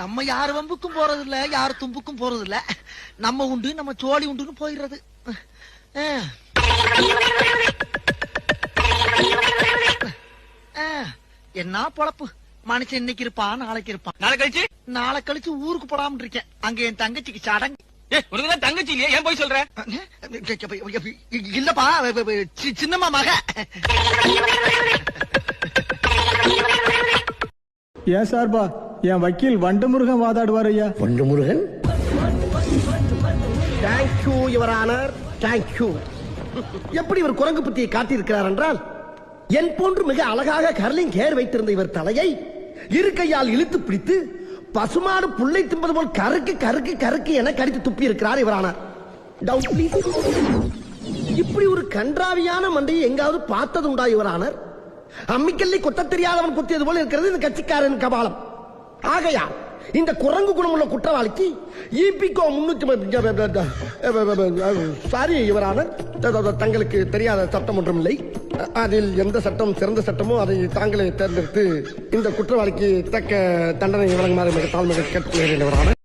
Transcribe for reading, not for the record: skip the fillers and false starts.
நம்ம யாரு வம்புக்கும் போறது இல்ல, யாரு தும்புக்கும் போறது இல்ல. நம்ம உண்டு, நம்ம சோழி உண்டுன்னு போயிடுறது. என்ன பொழப்பு மனுஷன் இன்னைக்கு இருப்பான், நாளைக்கு இருப்பான். நாளை கழிச்சு ஊருக்கு போடாம இருக்கேன். அங்க என் தங்கச்சிக்கு சடங்கு. தங்கச்சி இல்லையா? ஏன் போய் சொல்ற? இல்லப்பா, சின்னம்மா மக. ஏன் சார்பா என் வக்கீல் வண்டமுருகன் வாதாடுவார் ஐயா. Vandamurugan? Thank you your honour, thank you. எப்படி இவர் குரங்கு புத்தியை காட்டியிருக்கிறார் என்றால், என் போன்று மிக அழகாக கர்லிங் ஹேர் வைத்திருந்த இவர் தலையை இரு கையால் இழுத்து பிடித்து பசுமாடு புல்லை தின்பது போல் கருக்கு கருக்கு கருக்கு என கடித்து துப்பி இருக்கிறார் இவர் ஆனார். Doubt please. இப்படி ஒரு கன்றாவியான மண்டையை எங்காவது பார்த்தது உண்டா இவர் ஆனர்? அம்மிக்கல்லை கொத்த தெரியாதவன் குத்தியது போல இருக்கிறது இந்த கட்சிக்காரன் கபாலம். ஆகையா இந்த குரங்கு குணமுள்ள குற்றவாளிக்கு இபிகோ 300 சாரி யுவரான, தங்களுக்கு தெரியாத சட்டம் ஒன்றும் இல்லை. அதில் எந்த சட்டம் சிறந்த சட்டமோ அதை தாங்களே தேர்ந்தெடுத்து இந்த குற்றவாளிக்கு தக்க தண்டனை வழங்குமாறு மிக தாழ்மையை கேட்டுக்கொள்கிறேன் யுவரான.